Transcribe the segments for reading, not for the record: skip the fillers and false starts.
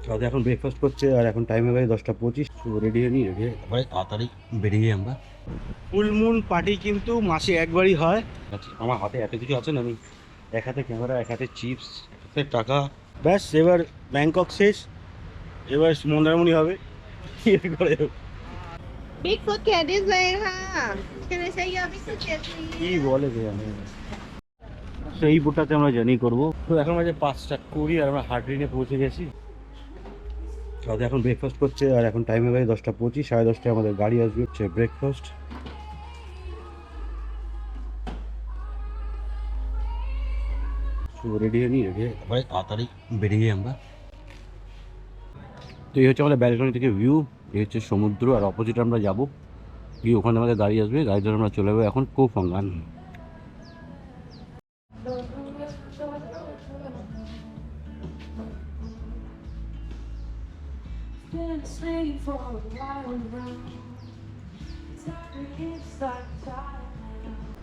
তাদের এখন ব্রেকফাস্ট করছে আর এখন টাইম হয়ে 10:25। রেডি হয়ে রেডি হয়ে তাড়াতাড়ি বেরিয়ে আমরা। ফুল মুন পার্টি কিন্তু মাসে একবারই হয়। আমার হাতে এত কিছু আছে না, আমি এক হাতে ক্যামেরা, এক হাতে চিপস, এক হাতে টাকা, ব্যাস এবার ব্যাংকক শেষ, এবার মন্দারমণি হবে। Bigfoot candies này ha. Can I say your Bigfoot candies? কি বলে যে আমি সেই বুটটাতে আমরা জার্নি করবো। তো এখন বাজে 5:20 আর আমরা হার্ডরিনে পৌঁছে গেছি। তাদের এখন ব্রেকফাস্ট করছে আর এখন টাইম হয়ে 10:25। 10:30 আমাদের গাড়ি আসবে, হচ্ছে ব্রেকফাস্ট। রেডি হয়ে রেডি হয়ে তাড়াতাড়ি বেরিয়ে আমরা। তো এই হচ্ছে আমাদের ব্যালকনি থেকে ভিউ, এই হচ্ছে সমুদ্র, আর অপোজিট আমরা যাবো গিয়ে ওখানে আমাদের গাড়ি আসবে, গাড়ি ধরে আমরা চলে যাবো এখন Koh Phangan.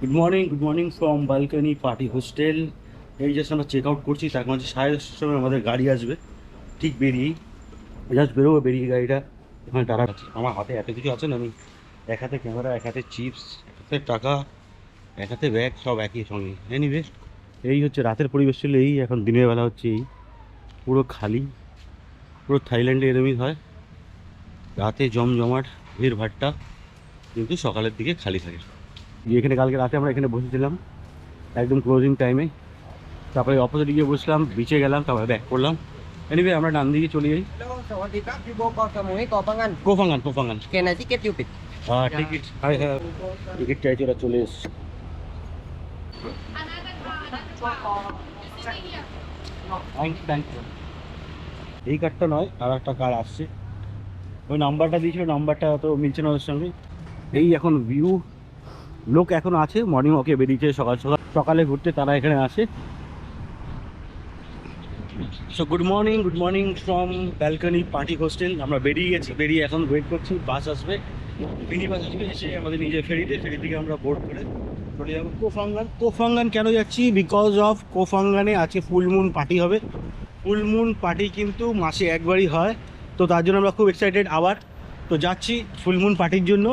Good morning from balcony party hostel. এই জাস্ট আমরা চেক আউট করছি, তার মাঝে 10:30 সময় আমাদের গাড়ি আসবে। ঠিক বেরিয়েই জাস্ট বেরোবো, বেরিয়ে গাড়িটা এখানে টাকা আছে। আমার হাতে এত কিছু আছে না, আমি এক হাতে ক্যামেরা, এক হাতে চিপস, এক হাতে টাকা, এক হাতে ব্যাগ, সব একই সঙ্গে নিবে। এই হচ্ছে রাতের পরিবেশ ছিল এই, এখন দিনের বেলা হচ্ছে এই পুরো খালি। পুরো থাইল্যান্ডে এরমই হয়, রাতে জমজমাট ভিড় ভাট্টা, কিন্তু সকালের দিকে খালি থাকে। এখানে কালকে রাতে আমরা এখানে বসেছিলাম একদম ক্লোজিং টাইমে, তারপরে অপোজিট গিয়ে বসলাম, বিচে গেলাম, তারপরে ব্যাক করলাম। এনিওয়ে আমরা ডান দিকে চলে যাই। কোফাঙ্গান। Can I ticket you pick? হ্যাঁ টিকিট, হ্যাঁ হ্যাঁ টিকিট চাইছে, ওরা চলে এসছে। এই কার্ডটা নয়, আর একটা কার্ড আসছে, ওই নাম্বারটা দিয়েছিল, নাম্বারটা তো মিলছে না ওদের সঙ্গে। এই এখন ভিউ, লোক এখন আছে, মর্নিং ওয়াকে বেরিয়েছে, সকালে ঘুরতে তারা এখানে আসে। So good morning from balcony party hostel. আমরা বেরিয়ে গেছি, বেরিয়ে এখন ওয়েট করছি, বাস আসবে, মিনি বাস আসবে, এসে আমাদের নিজের ফেরি থেকে আমরা বোর্ড করে চলে যাবো কোফাঙ্গান। কেন যাচ্ছি? বিকজ অফ কোফাঙ্গানে আজকে ফুল মুন পার্টি হবে। ফুল মুন পার্টি কিন্তু মাসে একবারই হয়, তো তার জন্য আমরা খুব এক্সাইটেড আবার। তো যাচ্ছি ফুল মুন পার্টির জন্য।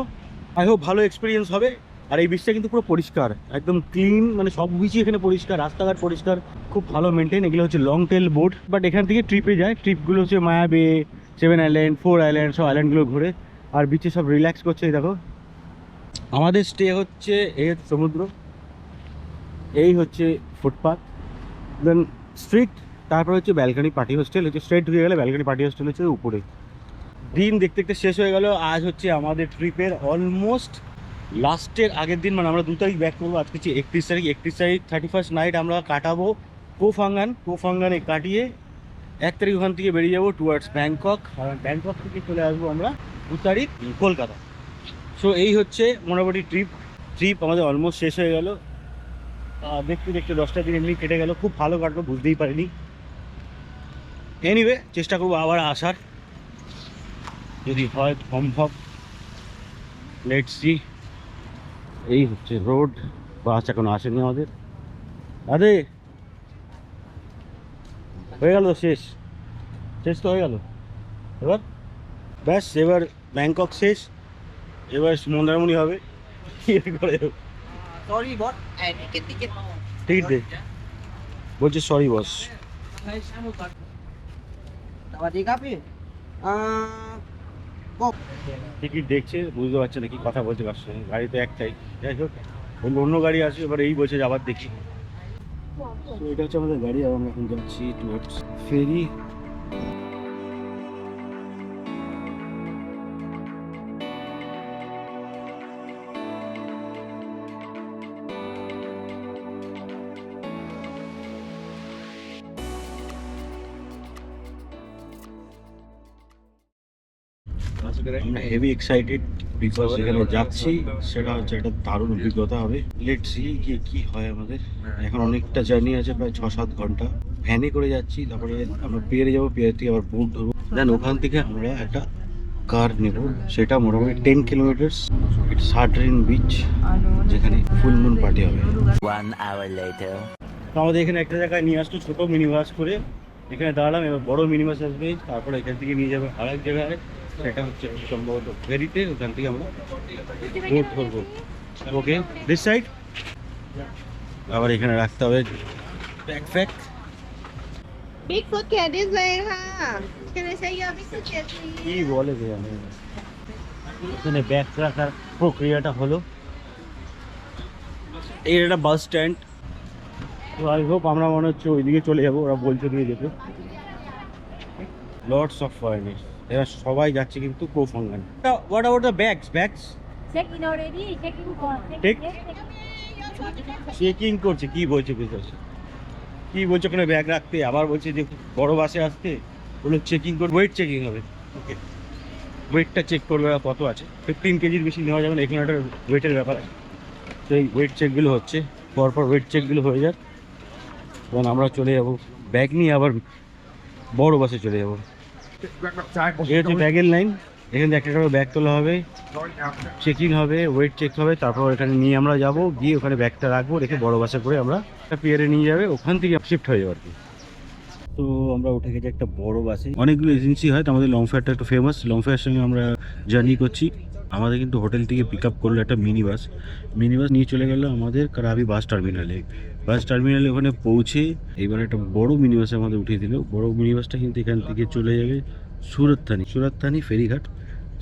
আই হোপ ভালো এক্সপিরিয়েন্স হবে। আর এই বিচটা কিন্তু পুরো পরিষ্কার, একদম ক্লিন, মানে সব বিচই এখানে পরিষ্কার, রাস্তাঘাট পরিষ্কার, খুব ভালো মেনটেন। এগুলো হচ্ছে লং টেল বোট, বাট এখান থেকে ট্রিপে যায়, ট্রিপগুলো হচ্ছে মায়া বে, 7 আইল্যান্ড, 4 আইল্যান্ড, সব আইল্যান্ডগুলো ঘুরে আর বিচে সব রিল্যাক্স করছে। এই দেখো আমাদের স্টে হচ্ছে, এই হচ্ছে সমুদ্র, এই হচ্ছে ফুটপাথ, দেন স্ট্রিট, তারপর হচ্ছে ব্যালকনি পার্টি হোস্টেল। হচ্ছে স্ট্রেট ঢুকে গেলে ব্যালকনি পার্টি হোস্টেল হচ্ছে উপরে। দিন দেখতে দেখতে শেষ হয়ে গেল। আজ হচ্ছে আমাদের ট্রিপের অলমোস্ট লাস্টের আগের দিন, মানে আমরা 2 তারিখ ব্যাক করবো। আজকে হচ্ছে 31 তারিখ। 31 নাইট আমরা কাটাবো কোফাঙ্গানে কাটিয়ে 1 তারিখ ওখান থেকে বেরিয়ে যাবো টুয়ার্ডস ব্যাংকক। আর ব্যাংকক থেকে চলে আসবো আমরা 2 তারিখ কলকাতা। সো এই হচ্ছে মোটামুটি ট্রিপ আমাদের অলমোস্ট শেষ হয়ে গেল। দেখতে 10টা দিন এমনি কেটে গেল, খুব ভালো কাটলো, বুঝতেই পারিনি। এনিওয়ে চেষ্টা করবো আবার আসার, যদি হয় সম্ভব, লেটস সি। এই হচ্ছে রোড, বাস এখন আসেনি আমাদের। আরে হয়ে গেল, শেষ তো হয়ে গেল। এবার ব্যাস, এবার ব্যাংকক শেষ, এবার মন্দারমণি হবে। Sorry, what? I ticket. Ticket দে, বলছে সরি বস। টিকিট দেখছে, বুঝতে পারছে না কি কথা বলছে কার সঙ্গে, গাড়ি তো একটাই। যাই হোক, অন্য গাড়ি আসবে, এবার এই বলছে আবার দেখি। তো এটা হচ্ছে আমাদের গাড়ি, আর আমরা এখন যাচ্ছি টুয়ার্ডস ফেরি। আমরা হেভি এক্সাইটেড, বিকজ এখানে যাচ্ছি, সেটা হচ্ছে একটা দারুণ অভিজ্ঞতা হবে। লেটস সি কি হয় আমাদের। এখন অনেকটা জার্নি আছে, প্রায় 6-7 ঘন্টা ভ্যানে করে যাচ্ছি। তারপরে আমরা পিয়ারে যাবো, পিয়ার থেকে আবার বোট ধরবো, দেন ওখান থেকে আমরা একটা কার নেব, সেটা মোটামুটি 10 কিলোমিটার্স। ইটস হার্ডরিন বিচ, যেখানে ফুল মুন পার্টি হবে। 1 hour later. তো আমাদের এখানে একটা জায়গায় নিয়ে আসতো ছোটো মিনি বাস করে, এখানে দাঁড়ালাম, এবার বড় মিনি বাস আসবে, তারপরে এখান থেকে নিয়ে যাবে আরেক জায়গায়, সেটা হচ্ছে সম্ভবত ফেরিতে, ওখান থেকে আমরা বোট ধরবো। ওকে, দিস সাইড। আবার এখানে রাখতে হবে bag ফ্যাগ। Big foot candies เลยค่ะ Can I say your big foot কি candies? বলে যে আমি এখানে ব্যাগ রাখার প্রক্রিয়াটা হলো, এর একটা বাস স্ট্যান্ড। তো আই হোপ আমরা মনে হচ্ছে ওইদিকে চলে যাবো, ওরা বলছে দিয়ে যেতে। লর্ডস অফ ফরেনার্স, এরা সবাই যাচ্ছে কিন্তু Koh Phangan. What about the bags? Check-in already, check-in for Take- checking করছে, কি বলছে বুঝতে কি বলছে ওখানে ব্যাগ রাখতে, আবার বলছে যে বড় বাসে আসতে, ওগুলো চেকিং করবে, ওয়েট চেকিং হবে। ওকে, ওয়েটটা চেক করবে ওরা কত আছে। 15 কেজির বেশি নেওয়া যাবে না, এখানে একটা ওয়েটের ব্যাপার আছে। তো এই ওয়েট চেকগুলো হচ্ছে, পরপর ওয়েট চেকগুলো হয়ে যাক, তখন আমরা চলে যাবো ব্যাগ নিয়ে, আবার বড় বাসে চলে যাবো। এই হচ্ছে ব্যাগের লাইন, এখানে একটা করে ব্যাগ তোলা হবে, চেকিং হবে, ওয়েট চেক হবে, তারপর এখানে নিয়ে আমরা যাব, গিয়ে ওখানে ব্যাগটা রাখবো, রেখে বড় বাসে করে আমরা পিয়ারে নিয়ে যাবে, ওখান থেকে শিফট হয়ে যাবে আর কি। তো আমরা উঠে গেছি একটা বড় বাসে, অনেকগুলো এজেন্সি হয়, তো আমাদের লংফেয়ারটা একটু ফেমাস, লংফেয়ার সঙ্গে আমরা জার্নি করছি। আমাদের কিন্তু হোটেল থেকে পিক আপ করলো একটা মিনি বাস নিয়ে চলে গেলো আমাদের কারাবি বাস টার্মিনালে। ওখানে পৌঁছে এবার একটা বড় মিনি বাসে আমাদের উঠিয়ে দিল। বড় মিনি বাসটা কিন্তু এখান থেকে চলে যাবে সুরতথানি ফেরিঘাট।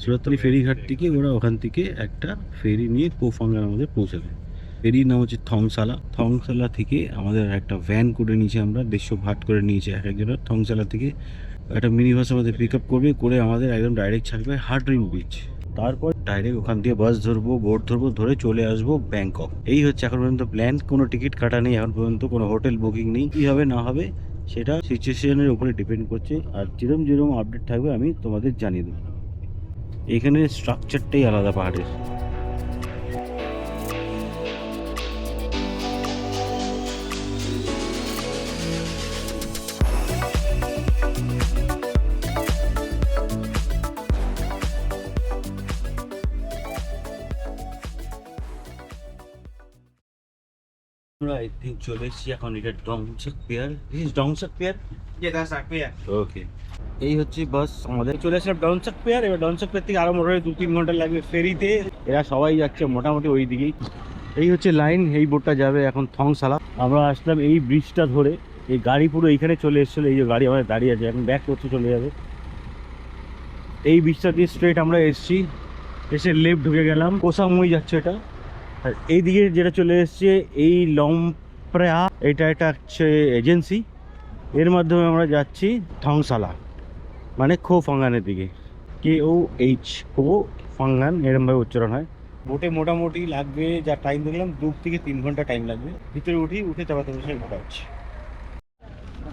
সুরতথানি ফেরিঘাট থেকে ওরা ওখান থেকে একটা ফেরি নিয়ে কোফাঙ্গান আমাদের পৌঁছাবে। ফেরির নাম হচ্ছে থংসালা থেকে আমাদের একটা ভ্যান করে নিয়েছে, আমরা 150 ভাট করে নিয়েছে এক একজনের। থংসালা থেকে একটা মিনি বাস আমাদের পিক আপ করবে, করে আমাদের একদম ডাইরেক্ট ছাড়বে হার্ডরিং বিচ। তারপর ডাইরেক্ট ওখান থেকে বাস ধরবো, বোট ধরবো, ধরে চলে আসবো ব্যাংকক। এই হচ্ছে এখন পর্যন্ত প্ল্যান, কোনো টিকিট কাটা নেই এখন পর্যন্ত, কোনো হোটেল বুকিং নেই। কী হবে না হবে সেটা সিচুয়েশনের উপরে ডিপেন্ড করছে, আর যেরকম আপডেট থাকবে আমি তোমাদের জানিয়ে দেবো। এখানে স্ট্রাকচারটাই আলাদা পাহাড়ের। আমরা আই থিঙ্ক চলে এসেছি এখন, এটা ডংসাক পিয়ার। ডংসাক পিয়ার, ওকে। এই হচ্ছে বাস, আমাদের চলে আসলাম ডংসাক পিয়ার। এবার ডংসাক পিয়ার থেকে আরো মোটামুটি 2-3 ঘন্টা লাগবে ফেরিতে। এরা সবাই যাচ্ছে মোটামুটি ওই দিকেই। এই হচ্ছে লাইন, এই বোটটা যাবে এখন থংসালা। আমরা আসলাম এই ব্রিজটা ধরে, এই গাড়ি পুরো এইখানে চলে এসেছিলো, এই যে গাড়ি আমাদের দাঁড়িয়ে আছে, এখন ব্যাক করতে চলে যাবে। এই ব্রিজটা দিয়ে স্ট্রেট আমরা এসেছি, এসে লেফট ঢুকে গেলাম, কোসামুই যাচ্ছে এটা। আর এইদিকে যেটা চলে এসছে এই লংপ্রা, এটা হচ্ছে এজেন্সি, এর মাধ্যমে আমরা যাচ্ছি থংসালা, মানে খোফাঙ্গানের দিকে। KOH, খোফাঙ্গান এরমভাবে উচ্চারণ হয়। বোটে মোটামুটি লাগবে, যা টাইম দেখলাম 2 থেকে 3 ঘন্টা টাইম লাগবে। ভিতরে উঠে তারপর তোমার সঙ্গে বোটা হচ্ছে।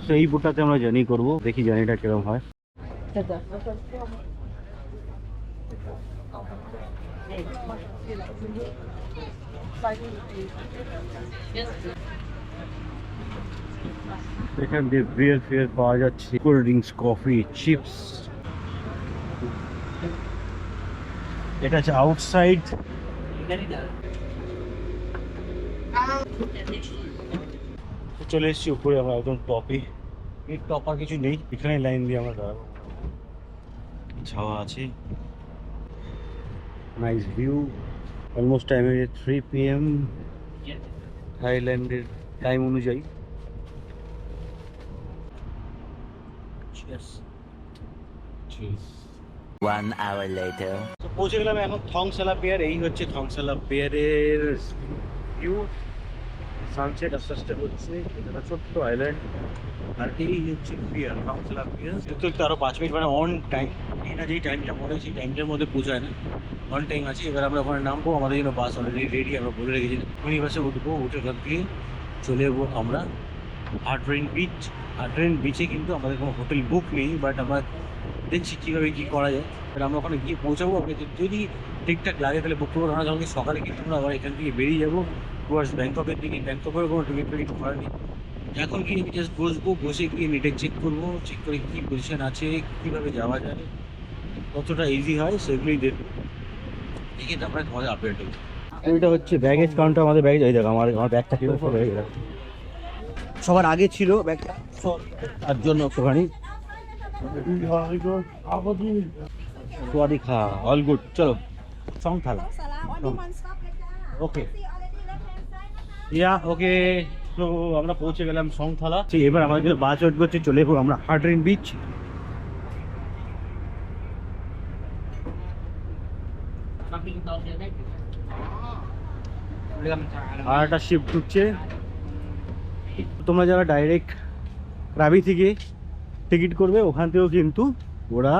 তো এই বোটটাতে আমরা জার্নি করবো, দেখি জার্নিটা কিরকম হয়। এখান দিয়ে বিয়ার পাওয়া যাচ্ছে, কোল্ড ড্রিঙ্কস, কফি, চিপস। এটা হচ্ছে আউটসাইড। চলে এসেছি উপরে, আমরা একদম টপে। এই টপ আর কিছু নেই, এখানে লাইন দিয়ে আমরা দাঁড়াবো, ছাওয়া আছে, নাইস ভিউ। অলমোস্ট টাইম হয়ে 3 PM থাইল্যান্ডের টাইম অনুযায়ী। One hour later. তো পৌঁছে গেলাম এখন থংসালা পিয়ার। এই হচ্ছে থংসালা পিয়ারের ভিউ, সানসেট আস্তে আস্তে হচ্ছে, এটা ছোট্ট আইল্যান্ড। আর এই হচ্ছে পিয়ার, থংসালা পিয়ার। একটু আরো 5 মিনিট মানে অন টাইম, এটা যেই টাইমটা পড়ে সেই টাইমটার মধ্যে পৌঁছায় না, অন টাইম আছে। এবার আমরা ওখানে নামবো, আমাদের জন্য বাস অলরেডি রেডি, আমরা বলে রেখেছি। মিনি বাসে উঠবো, উঠে ওখান থেকে চলে যাবো আমরা হার্ডরিং বিচ। হার্ডরিং বিচে কিন্তু আমাদের কোনো হোটেল বুক নেই, বাট আমরা দেখছি কীভাবে কী করা যায়। এবার আমরা ওখানে গিয়ে পৌঁছাবো, যদি ঠিকঠাক লাগে তাহলে বুক করবো, না কালকে সকালে কিন্তু আমরা আবার এখান থেকে বেরিয়ে যাবো টুয়ার্ডস ব্যাংককের দিকে। ব্যাংককের কোনো টিকিট করা নেই, এখন কি আমি জাস্ট বসবো, বসে গিয়ে নেটে চেক করবো, চেক করে কী পজিশন আছে, কীভাবে যাওয়া যায়, কতটা ইজি হয় সেগুলোই দেখবো, দেখে তারপরে তোমাদের আপডেট দেবো। এটা হচ্ছে ব্যাগেজ কাউন্টার, আমাদের ব্যাগেজ, এই দেখো আমার ব্যাগটা কীভাবে হয়ে গেল। সবার আগে ছিল ব্যাগটা, তার জন্য একটুখানি খা অল গুড। চলো সং থালা ওকে ইয়া ওকে। তো আমরা পৌঁছে গেলাম সংথালা। এবার আমাদের বাস ওয়েট করছে, চলে যাবো আমরা হার্ডরিন বিচ। আর একটা শিপ ঢুকছে। তোমরা যারা ডাইরেক্ট রাবি থেকে টিকিট করবে, ওখান থেকেও কিন্তু ওরা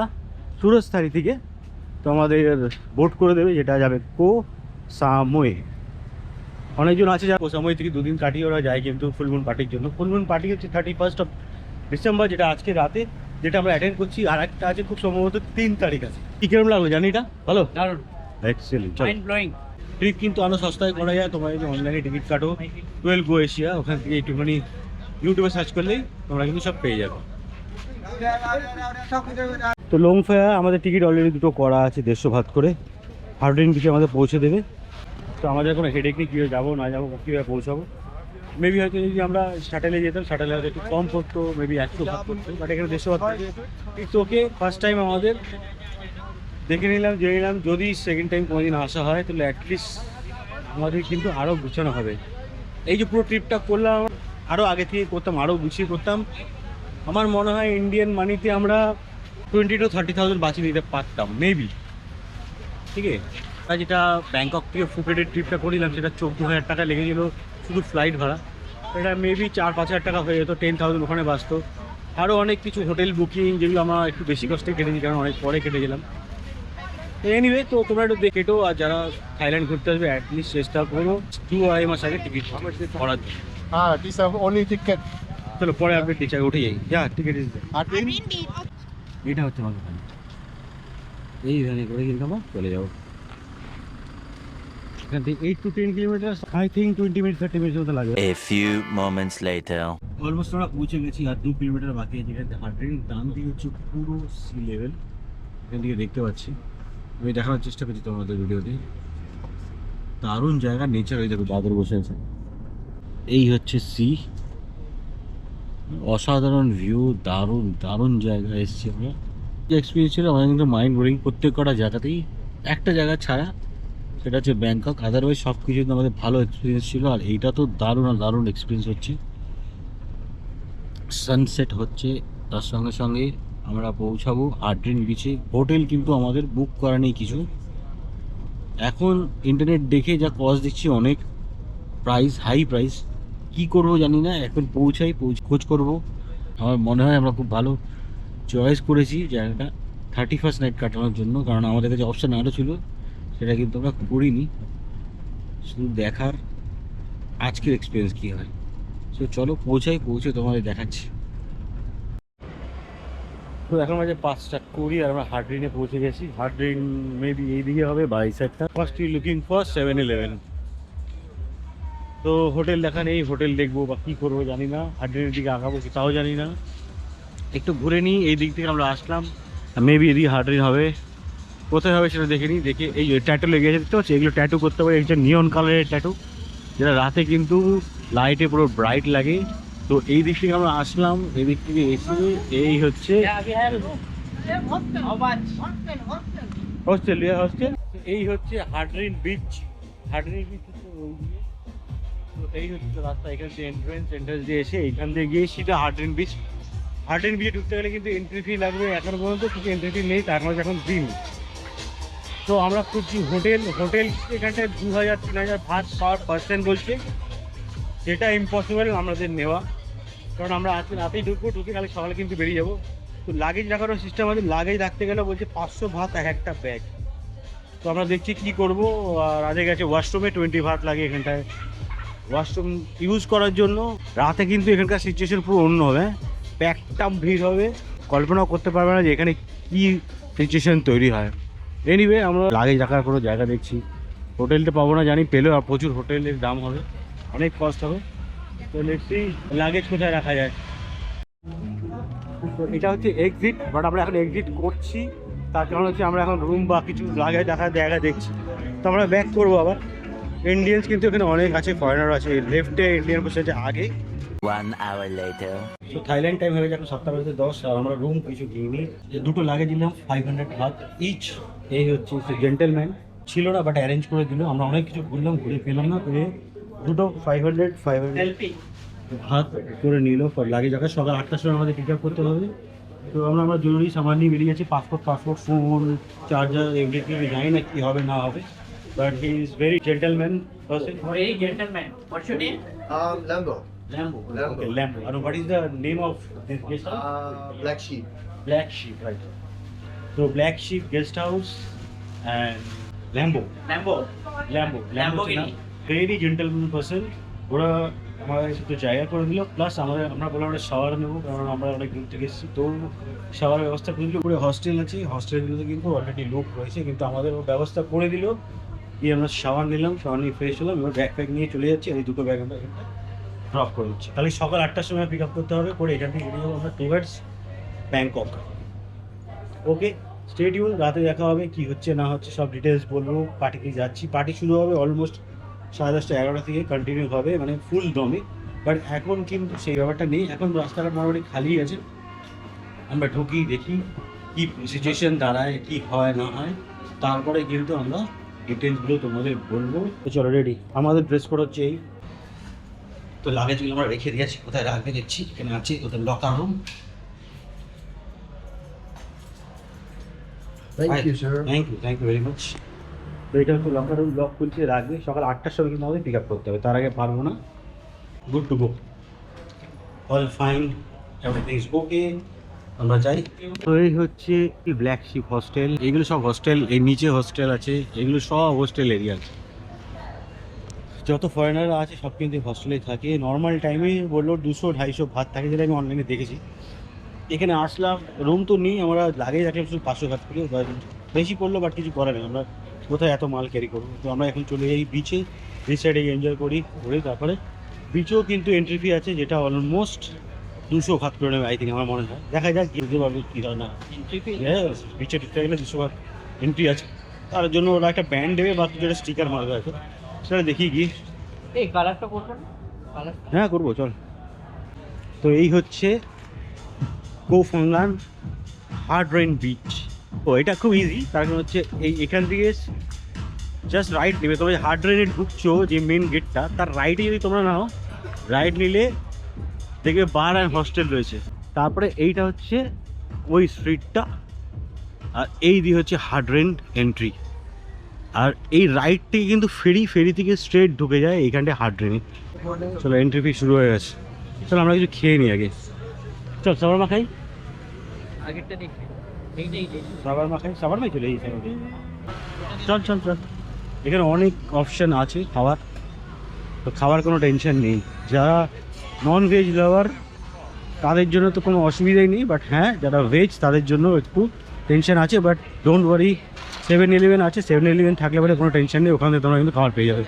সুরজথারি থেকে তোমাদের বোট করে দেবে, যেটা যাবে কো সামোয়ে। অনেকজন আছে যারা কোসামোই থেকে 2 দিন কাটিয়ে ওরা যায় কিন্তু ফুলমুন পার্টির জন্য। ফুলমুন পার্টি হচ্ছে 31 ডিসেম্বর, যেটা আজকে রাতে, যেটা আমরা অ্যাটেন্ড করছি। আর একটা আছে খুব সম্ভবত 3 তারিখ আছে। কি কিরকম লাগলো জানি এটা? ভালো, দারুণ, এক্সেলেন্ট। Mind blowing. ট্রিপ কিন্তু আরও সস্তায় করা যায়। তোমরা যদি অনলাইনে টিকিট কাটো 12 গো এশিয়া, ওখান থেকে একটুখানি ইউটিউবে সার্চ করলেই তোমরা কিন্তু সব পেয়ে যাবে। তো লংফেয়া আমাদের টিকিট অলরেডি 2টো করা আছে, 150 ভাত করে। হার্ডরিন বিচে আমাদের পৌঁছে দেবে। তো আমাদের কোনো হেডেক নেই কীভাবে যাবো না যাবো, কীভাবে পৌঁছাবো। মেবি হয়তো যদি আমরা শাটেলে যেতাম, শাটেলে হয়তো একটু কম পড়তো, মেবি 100 ভাত করতো, বাট এখানে 150 ভাত করে। ইটস ওকে, ফার্স্ট টাইম আমাদের দেখে নিলাম, জেনে নিলাম। যদি সেকেন্ড টাইম কোনোদিন আসা হয় তাহলে অ্যাটলিস্ট আমাদের কিন্তু আরও গুছানো হবে। এই যে পুরো ট্রিপটা করলাম, আরও আগে থেকে করতাম, আরও গুছিয়ে করতাম। আমার মনে হয় ইন্ডিয়ান মানিতে আমরা 20,000 to 30,000 বাঁচিয়ে নিতে পারতাম মেবি। ঠিক আছে, যেটা ব্যাংকক থেকে ফুকেটের ট্রিপটা করিলাম, সেটা 14,000 টাকা লেগেছিল শুধু ফ্লাইট ভাড়া। এটা মেবি 4-5 হাজার টাকা হয়ে যেত, 10,000 ওখানে বাঁচতো। আরও অনেক কিছু হোটেল বুকিং, যেগুলো আমরা একটু বেশি কষ্টে কেটেছি, কারণ অনেক পরে কেটে গেলাম। এনিওয়ে, তো তোমরা একটু কেটো। আর যারা থাইল্যান্ড ঘুরতে আসবে অ্যাটলিস্ট চেষ্টা করো 2-2.5 মাস আগে টিকিট করার জন্য। These are only ticket. চলো পরে আপডেট দিচ্ছি, আগে উঠে যাই। যা টিকিট Hardin? এটা হচ্ছে আমাদের ভ্যান। এই ভ্যানে করে কিন্তু আমরা চলে যাবো এখান থেকে 8 to 10 kilometre. I think 20 minute 30 minute মতো লাগবে। A few moments later. Almost আমরা পৌঁছে গেছি, আর 2 কিলোমিটার বাকি আছে। যেখানে হার্ডরিন ডান দিকে হচ্ছে পুরো সি লেভেল, এখান থেকে দেখতে পাচ্ছি। আমি দেখানোর চেষ্টা করছি তোমাদের ভিডিওতে। দারুণ জায়গা, নেচার। হয়ে যাবে দাদর বসে আছে, এই হচ্ছে সি। অসাধারণ ভিউ, দারুণ দারুণ জায়গা এসেছি আমরা। যে এক্সপিরিয়েন্স ছিল আমাদের কিন্তু মাইন্ড ব্লোয়িং। প্রত্যেক কটা জায়গাতেই, একটা জায়গা ছাড়া, সেটা হচ্ছে ব্যাংকক। আদারওয়াইজ সব কিছু কিন্তু আমাদের ভালো এক্সপিরিয়েন্স ছিল। আর এইটা তো দারুণ আর দারুণ এক্সপিরিয়েন্স হচ্ছে। সানসেট হচ্ছে, তার সঙ্গে সঙ্গে আমরা পৌঁছাবো হার্ডরিন বিচে। হোটেল কিন্তু আমাদের বুক করা নেই কিছু। এখন ইন্টারনেট দেখে যা কস্ট দেখছি, অনেক প্রাইস, হাই প্রাইস। কী করবো জানি না, এখন পৌঁছাই খোঁজ করবো। আমার মনে হয় আমরা খুব ভালো চয়েস করেছি জায়গাটা 31st নাইট কাটানোর জন্য, কারণ আমাদের কাছে অপশান আরও ছিল, সেটা কিন্তু আমরা করিনি। শুধু দেখার আজকের এক্সপিরিয়েন্স কী হয়। সো চলো পৌঁছে তোমাদের দেখাচ্ছি। তো এখন বাজে 5:20 আর আমরা হার্ডরিনে পৌঁছে গেছি। হার্ডরিন মেবি এইদিকে হবে, বা এই সাইডটা। First you looking for 7-Eleven। তো হোটেল দেখা নেই, হোটেল দেখবো বা কী করবো জানি না। হার্ডরিনের দিকে আঁকাবো কি তাও জানি না। একটু ঘুরে নিই, এই দিক থেকে আমরা আসলাম, মেবি এদিকে হার্ডরিন হবে। কোথায় হবে সেটা দেখে নিই। দেখে এই ট্যাটু লেগে গেছে, দেখতে পাচ্ছি, এগুলো ট্যাটু করতে পারে। একটা নিয়ন কালারের ট্যাটু, যেটা রাতে কিন্তু লাইটে পুরো ব্রাইট লাগে। তো এই দিক থেকে আমরা আসলাম, এই দিক থেকে এসে এই হচ্ছে হোস্টেল। এই হচ্ছে হার্ডরিন বিচ। হার্ডরিন বিচ হচ্ছে ওই দিকে। তো এই হচ্ছে রাস্তা, এখান থেকে এন্ট্রেন্স দিয়ে এসে এইখান দিয়ে গিয়ে সেটা হার্ডরিন বিচ। হার্ডরিন বিচে ঢুকতে গেলে কিন্তু এন্ট্রি ফি লাগবে। এখনো পর্যন্ত কিছু এন্ট্রি ফি নেই, তার মধ্যে এখন দিন। তো আমরা খুঁজছি হোটেল এখানটায় 2,000-3,000 ভাত পার পার্সেন্ট বলছে। সেটা ইম্পসিবল আমাদের নেওয়া, কারণ আমরা আজকে রাতেই ঢুকে কালকে সকালে কিন্তু বেরিয়ে যাবো। তো লাগেজ রাখারও সিস্টেম আছে, লাগেজ রাখতে গেলে বলছে 500 ভাত একটা ব্যাগ। তো আমরা দেখছি কী করবো। আর আগে গেছে ওয়াশরুমে 20 ভাত লাগে এখানটায় ওয়াশরুম ইউজ করার জন্য। রাতে কিন্তু এখানকার সিচুয়েশন পুরো অন্য হবে, প্যাকটাম ভিড় হবে, কল্পনাও করতে পারবে না যে এখানে কী সিচুয়েশন তৈরি হয়। এনিওয়ে, আমরা লাগেজ রাখার কোনো জায়গা দেখছি। হোটেলটা পাবো না জানি, পেলেও আর প্রচুর হোটেলের দাম হবে, অনেক কস্ট হবে। তো দেখছি লাগেজ কোথায় রাখা যায়। তো এটা হচ্ছে এক্সিট, বাট আমরা এখন এক্সিট করছি, তার কারণ হচ্ছে আমরা এখন রুম বা কিছু লাগেজ রাখার জায়গা দেখছি। তো আমরা ব্যাক করবো আবার। ইন্ডিয়ানস কিন্তু এখানে অনেক আছে, ফরেনার আছে। লেফটে ইন্ডিয়ান বসে আছে, আগে 1 hour later. তো থাইল্যান্ড টাইম হয়ে গেছে এখন 7:10 আর আমরা রুম কিছু কিনি দুটো লাগেজ দিলাম 500 ভাত ইচ। এই হচ্ছে জেন্টেলম্যান ছিল না বাট অ্যারেঞ্জ করে দিল। আমরা অনেক কিছু ঘুরলাম, ঘুরে পেলাম না, পেয়ে দুটো 500 ভাত করে নিল ফর লাগেজ রাখা। সকাল 8টার সময় আমাদের পিক আপ করতে হবে। তো আমরা জরুরি সামান নিয়ে বেরিয়ে গেছি, পাসপোর্ট ফোন, চার্জার, এভরিথিং। আমি জানি না কী হবে না হবে, but he is very gentleman person. Very gentleman. What's your name? Lambo. Lambo. Lambo. Okay, Lambo. And what is the name of this guest house? Black Sheep. Black Sheep, right. So Black Sheep Guest House and Lambo. Lamborghini. Very gentleman person. ওরা আমাদের একটু জায়গা করে দিল, plus আমরা বললাম আমরা shower নেবো, কারণ আমরা অনেক দূর থেকে এসেছি। তো শাওয়ারের ব্যবস্থা করে দিল। পুরো হস্টেল আছে, হস্টেলগুলোতে কিন্তু অলরেডি লোক রয়েছে, কিন্তু আমাদের ব্যবস্থা করে দিল। দিয়ে আমরা শাওয়ার নিলাম, শাওয়ার নিয়ে ফ্রেশ হলাম, এবার ব্যাগ প্যাক নিয়ে চলে যাচ্ছি। আর এই দুটো ব্যাগ আমরা ড্রপ করে দিচ্ছি। তাহলে সকাল 8টার সময় পিক আপ করতে হবে, করে এখান থেকে বেরিয়ে যাবো আমরা টুয়ার্ডস ব্যাংকক। ওকে, স্টে টিউন, রাতে দেখা হবে, কি হচ্ছে না হচ্ছে সব ডিটেলস বলবো। পার্টিতে যাচ্ছি, পার্টি শুরু হবে অলমোস্ট 10:30 11টা থেকে কন্টিনিউ হবে, মানে ফুল দমে। বাট এখন কিন্তু সেই ব্যাপারটা নেই, এখন রাস্তাঘাট মোটামুটি খালি আছে। আমরা ঢুকি, দেখি কী সিচুয়েশন দাঁড়ায়, কী হয় না হয়, তারপরে কিন্তু আমরা ডিটেলসগুলো তোমাদের বলবো। তো চলো রেডি, আমাদের ড্রেস কোড হচ্ছে এই। তো লাগেজগুলো আমরা রেখে দিয়েছি, কোথায় রাখবে দেখছি, এখানে আছে ওদের locker room. Thank you, sir. Thank you very much. তো এটা হচ্ছে লকার রুম, লক খুলছে রাখবে। সকাল 8টার সময় কিন্তু আমাদের পিক আপ করতে হবে, তার আগে পারবো না। Good to go, all fine, everything is okay, আমরা যাই। তো এই হচ্ছে ব্ল্যাক শিপ হস্টেল। এগুলো সব হস্টেল, এই নিচে হস্টেল আছে, এগুলো সব হোস্টেল এরিয়া আছে। যত ফরেনাররা আছে সব কিন্তু হস্টেলেই থাকে। নর্মাল টাইমে বললো 200-250 ভাত থাকে, যেটা আমি অনলাইনে দেখেছি। এখানে আসলাম, রুম তো নেই, আমরা লাগেজ রাখলাম শুধু 500 ভাত করে, বেশি পড়লো, বাট কিছু করে নেই। আমরা কোথায় এত মাল ক্যারি করবো? তো আমরা এখন চলে যাই বিচে, বিচ সাইডে এনজয় করি, ঘুরে তারপরে বিচেও কিন্তু এন্ট্রি ফি আছে, যেটা অলমোস্ট 200 ভাত করে নেবে আই থিঙ্ক, আমার মনে হয়। দেখা যাক বুঝতে পারবে কী হয় না। বিচে ঢুকতে গেলে 200 ভাত এন্ট্রি আছে, তার জন্য ওরা একটা ব্যান্ড দেবে বা কিছু একটা স্টিকার মারবে আছে, সেটা দেখি গিয়ে। এই কালারটা করবেন? কালার হ্যাঁ করবো, চল। তো এই হচ্ছে কো ফাঙ্গান হার্ড রেন বিচ। ও এটা খুব ইজি, তার কারণ হচ্ছে এখান থেকে জাস্ট রাইট নেবে। তবে হার্ড রেনে ঢুকছো যে মেন গেটটা, তার রাইটে যদি তোমরা নাও, রাইট নিলে দেখবে বার অ্যান্ড হস্টেল রয়েছে। তারপরে এইটা হচ্ছে ওই স্ট্রিটটা, আর এই দিয়ে হচ্ছে হার্ড রেন এন্ট্রি। আর এই রাইট থেকে কিন্তু ফেরি থেকে স্ট্রেট ঢুকে যায় এইখানটায় হার্ড রেনে। চলো, এন্ট্রি ফি শুরু হয়ে গেছে। চলো আমরা কিছু খেয়ে নিই আগে। চল সাবারমা খাই, আগেরটা দেখি। সাবারমা চলে এই সাইডে। চল এখানে অনেক অপশান আছে খাবার, তো খাবার কোনো টেনশন নেই। যারা নন ভেজ লাভার তাদের জন্য তো কোনো অসুবিধাই নেই, বাট হ্যাঁ যারা ভেজ তাদের জন্য একটু টেনশন আছে। বাট ডোন্ট ওয়ারি, 7-11 আছে, 7-11 থাকলে পরে কোনো টেনশন নেই, ওখানে তোমরা কিন্তু খাবার পেয়ে যাবে।